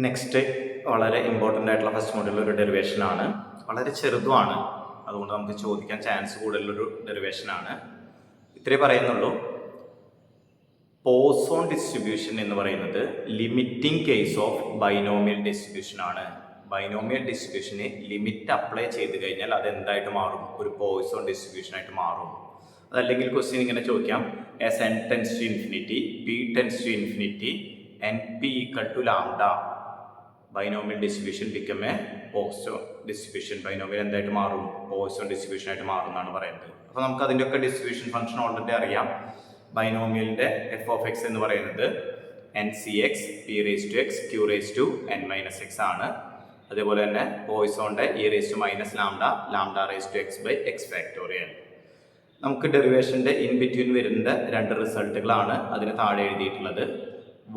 Next വളരെ important ആയിട്ടുള്ള first മോഡലിൽ ഒരു ഡെറിവേഷനാണ്. വളരെ ചെറുതുമാണ്, അതുകൊണ്ട് നമുക്ക് ചോദിക്കാൻ ചാൻസ് കൂടുതലൊരു ഡെറിവേഷനാണ്. ഇത്രേ പറയുന്നുള്ളൂ. പോസോൺ ഡിസ്ട്രിബ്യൂഷൻ എന്ന് പറയുന്നത് limiting case of binomial distribution ആണ്. ബൈനോമിയൽ ഡിസ്ട്രിബ്യൂഷന് ലിമിറ്റ് അപ്ലൈ ചെയ്ത് കഴിഞ്ഞാൽ അത് എന്തായിട്ട് മാറും? ഒരു പോയിസോൺ ഡിസ്ട്രിബ്യൂഷൻ ആയിട്ട് മാറും. അതല്ലെങ്കിൽ ക്വസ്റ്റ്യൻ ഇങ്ങനെ ചോദിക്കാം, as n tends to infinity, p tends to infinity, np equal to lambda, binomial distribution become A Poisson distribution. Binomial എന്തായിട്ട് മാറും? പോയിസോൺ ഡിസ്ട്രിബ്യൂഷൻ ആയിട്ട് മാറും എന്നാണ് പറയുന്നത്. അപ്പോൾ നമുക്ക് അതിൻ്റെയൊക്കെ ഡിസ്ട്രിബ്യൂഷൻ ഫംഗ്ഷൻ ഓൾറെഡി അറിയാം. ബൈനോമിയലിൻ്റെ എഫ് ഓഫ് എക്സ് എന്ന് പറയുന്നത് n C x p raise to x q raise to n minus x ആണ്. അതേപോലെ തന്നെ പോയിസോണിൻ്റെ e raise to minus lambda lambda raise to x by X factorial. നമുക്ക് ഡെറിവേഷൻ്റെ in between വരുന്ന രണ്ട് റിസൾട്ടുകളാണ് അതിന് താഴെ എഴുതിയിട്ടുള്ളത്.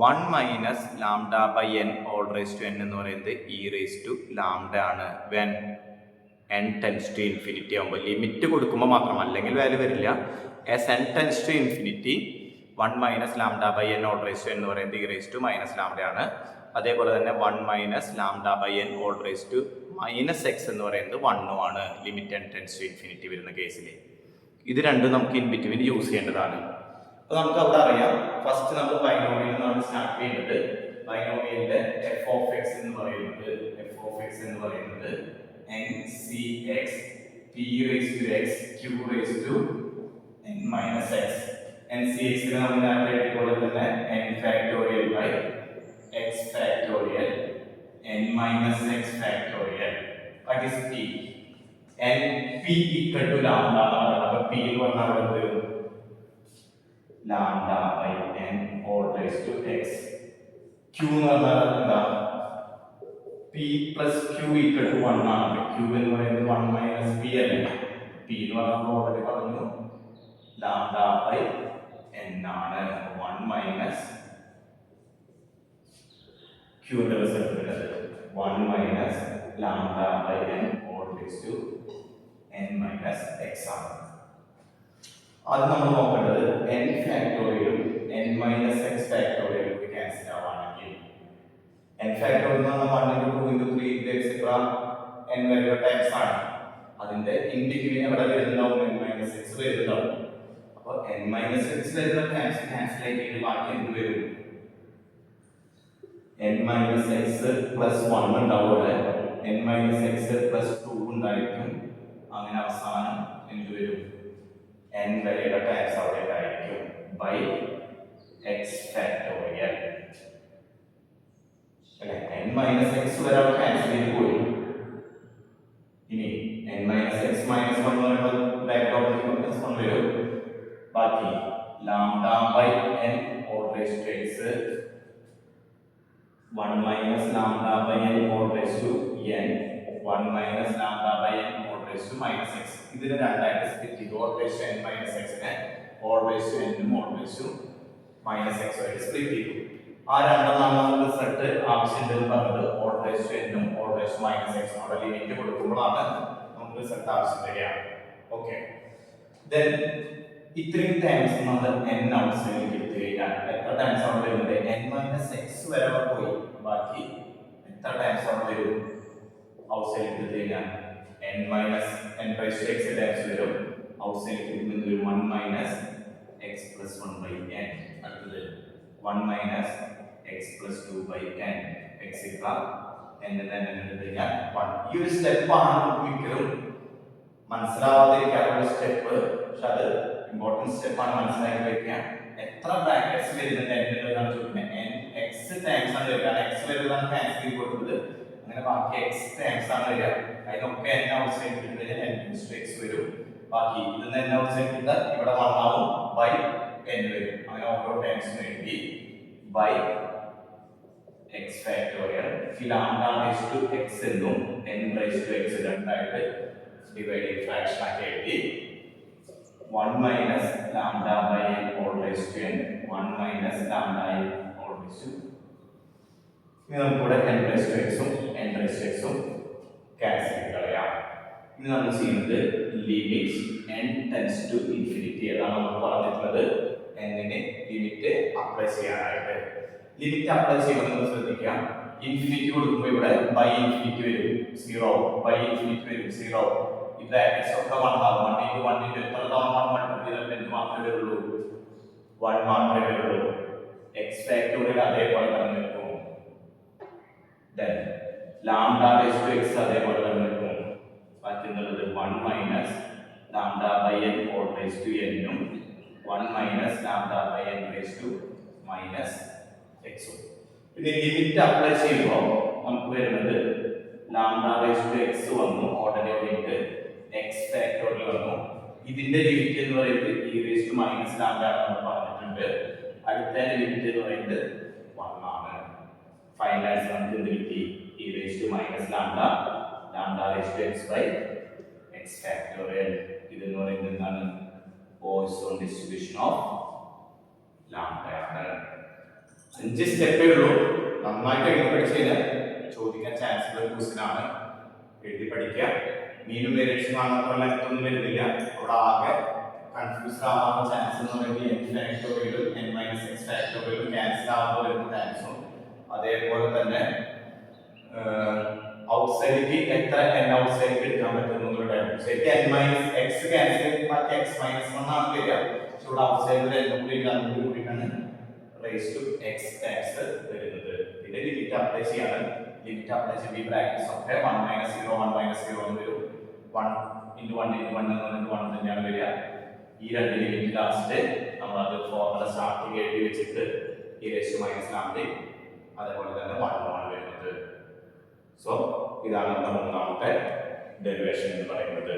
1 minus lambda by N whole raise to N എന്ന് പറയുന്നത് ഇ റേസ് ടു ലാംഡ ആണ്. When N tends to infinity ആകുമ്പോൾ ലിമിറ്റ് കൊടുക്കുമ്പോൾ മാത്രം, അല്ലെങ്കിൽ വാല്യൂ വരില്ല. S N tends to infinity 1 minus lambda by N whole raise to N എന്ന് പറയുന്നത് e raise to minus lambda ആണ്. അതേപോലെ തന്നെ 1 minus lambda by N whole raise to minus X എന്ന് പറയുന്നത് 1 ആണ് limit N tends to infinity വരുന്ന കേസിൽ. ഇത് രണ്ടും നമുക്ക് ഇൻ ബിറ്റ്വീൻ യൂസ് ചെയ്യേണ്ടതാണ്. അപ്പോൾ നമുക്ക് അവിടെ അറിയാം, ഫസ്റ്റ് നമ്മൾ ബൈനോമിയൽ നിന്നാണ് സ്റ്റാർട്ട് ചെയ്യുന്നത്. ബൈനോമിയലിന്റെ എഫ് ഓഫ് എക്സ് എന്ന് പറയുന്നത് n C x p raise to x q raise to n minus x. N C എക്സിനെ നമ്മൾ നേരത്തെ എഴുതിയതുപോലെ തന്നെ n factorial by X factorial n minus x factorial. What is p? N p equal to lambda എന്നാണ് പറയുന്നത്. അപ്പോൾ p എന്ന് പറഞ്ഞാൽ അവിടെ വരും lambda by N whole raise to x. Q എന്ന് പറഞ്ഞാൽ എന്താ? P plus q equal to 1 ആണ്. ക്യൂ എന്ന് പറയുന്നത് 1 മൈനസ് പി അല്ലേ. പി എന്ന് പറഞ്ഞാൽ ഓൾറെഡി പറഞ്ഞു ലാംഡ ബൈ എൻ ആണ്. 1 മൈനസ് ക്യൂന്റെ റിസൾട്ട് വരുന്നത് 1 minus lambda by N whole raise to n minus x ആണ്. അത് നമ്മൾ നോക്കേണ്ടത് എൻ ഫാക്ടോറിയലും എൻ മൈനസ് എക്സ് ഫാക്ടോറിയലും ക്യാൻസൽ ആവുകയാണെങ്കിൽ എൻ ഫാക്ടോറിയൽ എന്ന് പറഞ്ഞാൽ 1 into 2 into 3 into etc n വരെയുള്ള ടൈംസ് ആണ്. അതിന്റെ ഇൻ ബിറ്റ്വീൻ എവിടെ വരുന്നുണ്ടാവും? എൻ മൈനസ് എക്സ് വരുന്നുണ്ടാവും. അപ്പോൾ എൻ മൈനസ് എക്സ് വരുന്ന ടൈംസ് ക്യാൻസൽ ആയിട്ട് ബാക്കി എന്ത് വരും? എൻ മൈനസ് എക്സ് പ്ലസ് 1 ഉണ്ടാവുമല്ലേ. എൻ മൈനസ് എക്സ് പ്ലസ് 2 ഉണ്ടായിരിക്കും. അങ്ങനെ അവസാനം എന്ത് വരും? n വരെയുള്ള ടൈംസ് അവിടെ ആയിരിക്കും ബൈ എക്സ് ഫാക്ടോറിയൽ അല്ലേ. n മൈനസ് എക്സ് വരെ അവിടെ ക്യാൻസൽ ചെയ്ത് പോയി. ഇനി n മൈനസ് എക്സ് മൈനസ് 1 എന്ന് പറയുമ്പോൾ ബ്രാക്കറ്റ് ഓപ്പൺ ചെയ്യുമ്പോൾ പ്ലസ് 1 വരും. ബാക്കി lambda by n whole raise to x 1 minus lambda by n whole raise to n 1 minus lambda by n whole raise to minus x. ഇതിനെ രണ്ടായിട്ട് split ചെയ്തു. Whole raise to n minus എക്സിനെ whole raise to n ഉം whole raise to minus x ആയിട്ട് split ചെയ്തു. ആ രണ്ടെണ്ണമാണ് result ആവശ്യമുണ്ടെന്ന് പറഞ്ഞത്. ഓൾ റേസ് ടു n ഉം ഓൾ റേസ് ടു മൈനസ് എക്സും അവിടെ ലിമിറ്റ് കൊടുക്കുമ്പോഴാണ് നമുക്ക് റിസൾട്ട് ആവശ്യം വരിക. ഓക്കെ, ദെൻ ഇത്രയും ടൈംസ് നമ്മൾ n ഔട്ട്സൈഡിലേക്ക് എടുത്തു കഴിഞ്ഞാൽ എത്ര ടൈംസ് അവിടെ വരുന്നത്? n മൈനസ് എക്സ് വരെ പോയി. ബാക്കി എത്ര ടൈംസ് അവിടെ വരും ഔട്ട്സൈഡിലേക്ക് എടുത്തു കഴിഞ്ഞാൽ? n minus n raise to X times വരും. ഔട്ട്സൈഡിലേക്ക് എടുക്കുന്നത് 1 minus X plus 1 by n. അടുത്തത് 1 minus X plus 2 by n etcetera n എടുത്തു കഴിഞ്ഞാൽ 1. ഈ ഒരു സ്റ്റെപ്പാണ് നമുക്ക് ഒരിക്കലും മനസ്സിലാവാതിരിക്കാനുള്ള സ്റ്റെപ്പ്. പക്ഷെ അത് ഇമ്പോർട്ടൻറ്റ് സ്റ്റെപ്പാണ്, മനസ്സിലാക്കി വയ്ക്കാൻ. എത്ര ബ്രാക്കറ്റ്സ് വരുന്നുണ്ട് എന്നാണ് ചോദിക്കുന്നത്. n എക്സ് ടൈംസ് ആണ് വരിക. എക്സ് വരുന്നതാണ് ക്യാൻസൽ ചെയ്ത് കൊടുത്തത്. അങ്ങനെ ബാക്കി എക്സ് ടൈംസ് ആണ് വരിക. അതിനൊക്കെ n ഔട്ട്സൈഡ് കിട്ടുന്നതിന് n ടു എക്സ് വരും. ബാക്കി ഇതിൽ നിന്ന് n ഔട്ട്സൈഡ് കിട്ടാൻ ഇവിടെ 1 ആവും ബൈ n വരും. അങ്ങനെ ഓരോ ടൈംസിന് വേണ്ടി by X factorial lambda raise to X എന്നും n റേസ് ടു എക്സ് രണ്ടായിട്ട് ഡിവൈഡിങ് ഫ്രാക്ഷൻ ആക്കി എഴുതി 1 minus lambda by n whole raise to n 1 minus lambda n whole raise to. ഇനി നമുക്കിവിടെ n റേസ് ടു എക്സും n റേസ് ടു എക്സും cancel ചെയ്ത് കളയാം. ഇനി നമ്മൾ ചെയ്യുന്നത് limit n tends to infinity. അതാണ് നമ്മൾ പറഞ്ഞിട്ടുള്ളത് n ന് ലിമിറ്റ് അപ്ലൈ ചെയ്യാനായിട്ട്. ലിമിറ്റ് അപ്ലൈ ചെയ്യുമ്പോൾ നിങ്ങൾ ശ്രദ്ധിക്കുക, ഇൻഫിനിറ്റി കൊടുക്കുമ്പോൾ ഇവിടെ ബൈ ഇൻഫിനിറ്റി വരും 0, ബൈ ഇൻഫിനിറ്റി വരും 0. ഈ ബ്രാക്കറ്റ്സ് ഒക്കെ 1 ആവും. 1 into 1 into എത്ര തവണ 1 മൾട്ടിപ്ലൈ ചെയ്താൽ എന്ത് മാത്രമേ വരുള്ളൂ? 1 മാത്രമേ വരുള്ളൂ. എക്സ് ഫാക്ടോറിയൽ അതേപോലെ തന്നെ നിൽക്കും. then lambda raised to x അതേപോലെ തന്നെ നിൽക്കും. ബാക്കിയുള്ളത് 1 minus lambda by n whole raised to n ഉം 1 minus lambda by n raised to minus x ഉം. പിന്നെ ലിമിറ്റ് അപ്ലൈ ചെയ്യുമ്പോൾ നമുക്ക് വരുന്നത് lambda raised to x വന്നു, ഓർഡർ ലിമിറ്റ് x ഫാക്ടോറിയൽ വന്നു. ഇതിന്റെ ലിമിറ്റ് എന്ന് പറയുന്നത് e raised to minus lambda എന്ന് പറഞ്ഞിട്ടുണ്ട്. അടുത്ത ലിമിറ്റ് എന്ന് പറയുന്നത് 1 ആണ്. ഫൈനൽ ആൻസർ നമുക്ക് എന്ത് കിട്ടി? e raised to minus lambda raised to x by x factorial. ഇത് എന്ന് പറയുന്നത് എന്താണ്? പോയ്സോൺ ഡിസ്ട്രിബ്യൂഷൻ ഓഫ് lambda ആണ്. 5 സ്റ്റെപ്പേ ഉള്ളൂ. നന്നായിട്ട് എഴുതി പഠിച്ചു കഴിഞ്ഞാൽ ചോദിക്കാൻ ചാൻസ് ഉള്ള ഒരു ക്വസ്റ്റ്യൻ ആണ്. എഴുതി പഠിക്കുക. മീനും വേരിയേഷൻ മാത്രമല്ല ലെങ്ത്തൊന്നും വരുന്നില്ല. അവിടെ ആകെ കൺഫ്യൂസ്ഡ് ആവാനുള്ള ചാൻസ് എന്ന് പറയുന്നത് n ഫാക്ടോറിയലും n മൈനസ് x ഫാക്ടോറിയലും ക്യാൻസൽ ആവുമ്പോൾ വരുന്ന ചാൻസും, അതേപോലെ തന്നെ ഔട്ട്സൈഡിലേക്ക് എത്ര n ഔട്ട്സൈഡിലേക്ക് എടുക്കാൻ പറ്റുന്നുണ്ട്. ശരിക്കും n മൈനസ് x ക്യാൻസൽ ചെയ്യുമ്പോൾ ബാക്കി x മൈനസ് 1 ആണ് വരിക. പക്ഷെ ഇവിടെ ഔട്ട്സൈഡിൽ n കൂടിയിട്ടാണ് റേസ് ടു x ആൻസർ വരുന്നത്. ഇതിന്റെ ലിമിറ്റ് അപ്ലൈ ചെയ്യാണ്. ലിമിറ്റ് അപ്ലൈ ചെയ്യുമ്പോൾ ഈ ബ്രാക്കറ്റ്സ് ഒക്കെ 1 മൈനസ് 0 1 മൈനസ് 0 എന്ന് വരും. 1 into 1 into 1 എന്ന് പറയുന്നത് 1 തന്നെയാണ് വരിക. ഈ രണ്ട് ലിമിറ്റ് ലാസ്റ്റ് നമ്മൾ അത് ഫോർമുല സ്റ്റാർട്ടിങ് എഴുതി വെച്ചിട്ട് e raised to minus lambda അതേപോലെ തന്നെ 1 ആണ് വരുന്നത്. സോ ഇതാണ് നമ്മുടെ മൂന്നാമത്തെ ഡെറിവേഷൻ എന്ന് പറയുന്നത്.